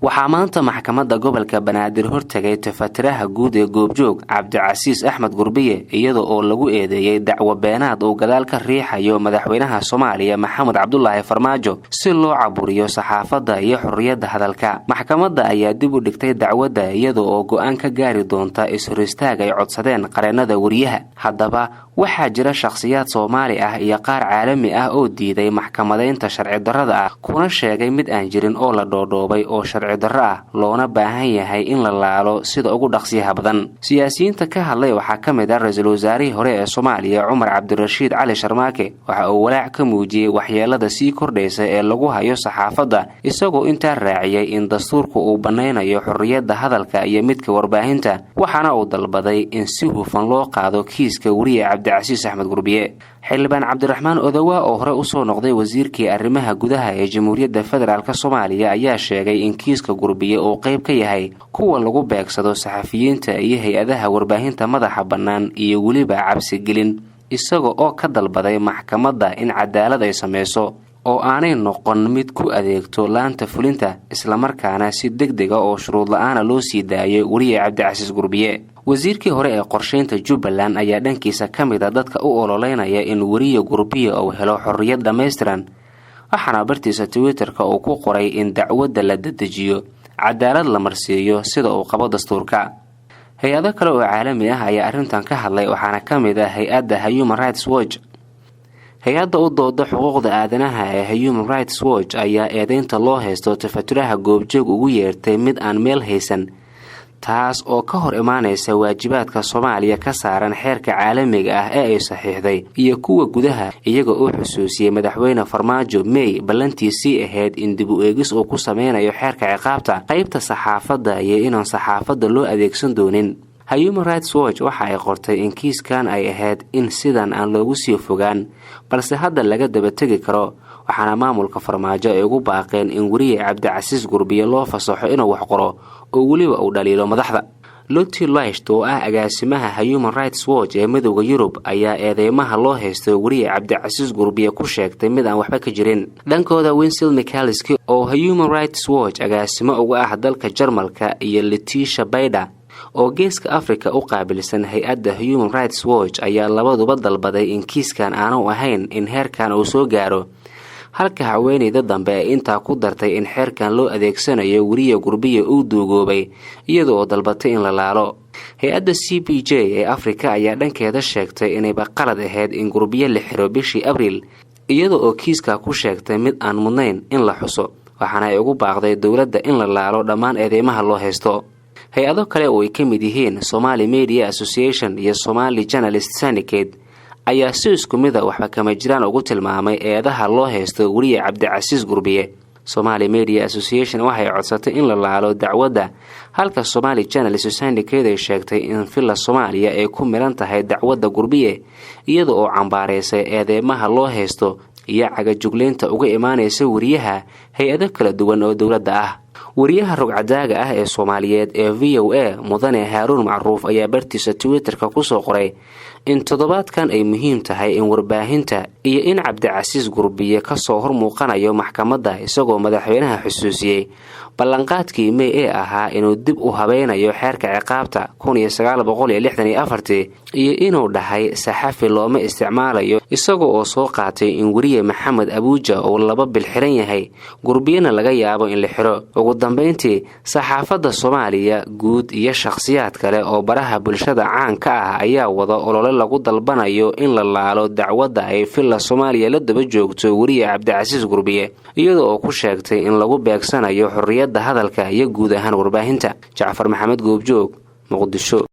waxaa maanta maxkamadda gobolka Banaadir hortagay tafatiraha guud ee goobjoog Cabdicasiis Axmed Gurbiye iyadoo oo lagu eedeeyay dacwo beenaad oo gadaal ka riixayo madaxweynaha Soomaaliya Maxamed Cabdullaahi Farmaajo si loo caburiyo saxaafadda iyo xorriyadda hadalka. Maxkamadda ayaa dib u dhigtay dacwadda iyadoo oo go'aan ka gaari doonta is-horistaag ay codsadeen qareennada wariyaha. Haddaba waxaa jira shakhsiyaad Soomaali ah iyo qaar caalami ah oo diiday maxkamadeynta sharci darrada ah kuna sheegay mid aan jirin oo la dhoodhoobay oo sharci darro ah loona baahan yahay in la laalo sida ugu dhaqsiyaha badan. Siyaasiyiinta ka hadlay waxaa ka mid ah ra'iisul wasaarihii hore ee Soomaaliya Cumar Cabdirashiid Cali Sharmaake waxa uu walaac ka muujiyay waxyeelada sii kordhaysa ee lagu hayo saxaafadda isagoo intaa raaciyay in dastuurku uu baneynayo xorriyadda hadalka iyo midka warbaahinta waxaana uu dalbaday in si hufan loo qaado kiiska wariye Cabdicasiis Axmed Gurbiye. xildhibaan Cabdiraxmaan Odawa oo hore u soo noqday wasiirkii arrimaha gudaha ee Jamhuuriyadda Federaalka Soomaaliya ayaa sheegay in kiiska Gurbiye uu qayb ka yahay kuwa lagu beegsado saxafiyiinta iyo hay'adaha warbaahinta madaxa bannaan iyo weliba cabsi gelin isagoo oo ka dalbaday maxkamadda in cadaalad ay sameyso oo aanay noqon mid ku adeegto laanta fulinta isla markaana si degdeg ah oo shuruud la'aan loo sii daayo wariye Cabdicasiis Gurbiye. wasiirkii hore ee qorsheynta Jubbaland ayaa dhankiisa ka mid ah dadka u ololeynaya in wariye Gurbiye uu helo xorriyad dhameystiran waxaana bartiisa Twitter-ka uu ku qoray in dacwadda la dedejiyo cadaalad la marsiiyo sida uu qabo dastuurka. hay-ado kale oo caalami ah ayaa arrintan ka hadlay waxaana ka mid ah hay-adda Human Rights Watch. hay-adda u dooda xuquuqda aadanaha ee Human Rights Watch ayaa eedeynta loo haysto tafatiraha goobjoog ugu yeertay mid aan meel haysan taas oo ka hor imaanaysa waajibaadka Soomaaliya ka saaran xeerka caalamiga ah ee ay saxiixday iyo kuwa gudaha iyaga oo xusuusiyay madaxweyne Farmaajo May ballantiisii ahayd in dib u eegis uu ku sameynayo xeerka ciqaabta qaybta saxaafadda iyo inaan saxaafadda loo adeegsan doonin. Human Rights Watch waxa ay qortay in kiiskan ay ahayd in sidan aan loogu sii fogaan balse hadda laga daba tegi karo waxaana maamulka Farmaajo ay ugu baaqeen in wariye Cabdicasiis Gurbiye loo fasaxo inuu wax qoro oo waliba uu dhaliilo madaxda. Lottie Leicht oo ah agaasimaha Human Rights Watch ee Midowga Yurub ayaa eedeymaha loo haysto wariye Cabdicasiis Gurbiye ku sheegtay mid aan waxba ka jirin. dhankooda Winsel Mikhalski oo Human Rights Watch agaasimo uga ah dalka Jarmalka iyo Letitia Bayda oo Geeska Afrika u qaabilsan hay-adda Human Rights Watch ayaa labaduba dalbaday in kiiskan aanu ahayn in heerkan uu soo gaaro halka haweeneyda dambe ay intaa ku dartay in xeerkan loo adeegsanayo wariye Gurbiye uu duugoobay iyadoo dalbatay in la laalo. hay-adda CPJ ee Afrika ayaa dhankeeda sheegtay inayba qalad ahayd in Gurbiye la xiro bishii Abriil iyadoo oo kiiska ku sheegtay mid aan mudnayn in la xuso waxaana ay ugu baaqday dawladda in la laalo dhammaan eedeymaha loo haysto. hay-ado kale oo ay ka mid yihiin Somali Media Association iyo Somali Journalists Syndicate ayaa si isku mid ah waxba kama jiraan ugu tilmaamay eedaha loo haysto wariye Cabdicasiis Gurbiye. Somali Media Association waxay codsatay in la laalo dacwadda halka Somali Journalists Syndicate ay sheegtay in filla Soomaaliya ay ku miran tahay dacwadda Gurbiye iyadoo oo cambaareysay eedeymaha loo haysto iyo cagajugleynta uga imaanaysa wariyaha hay-ado kala duwan oo dawladda ah. wariyaha rogcadaaga ah ee Soomaaliyeed ee VOA Mudane Haaruun Macruuf ayaa bartiisa Twitter-ka ku soo qoray in toddobaadkan ay muhiim tahay in warbaahinta iyo in Cabdicasiis Gurbiye ka soo hor muuqanayo maxkamadda isagoo madaxweynaha xusuusiyay ballanqaadkii May ee ahaa inuu dib u habeynayo xeerka ciqaabta 1964 iyo inuu dhahay saxafi looma isticmaalayo isagoo oo soo qaatay in wariye Maxamed Abuuja oo 2 bil xiran yahay Gurbiyena laga yaabo in la xiro. ugu dambeyntii saxaafadda Soomaaliya guud iyo shakhsiyaad kale oo baraha bulshada caanka ah ayaa wada olole lagu dalbanayo in la laalo dacwadda ay filla Soomaaliya la daba joogto wariye Cabdicasiis Gurbiye iyadoo oo ku sheegtay in lagu beegsanayo xorriyadda hadalka iyo guud ahaan warbaahinta. Jacfar Maxamed Goobjoog, Muqdisho.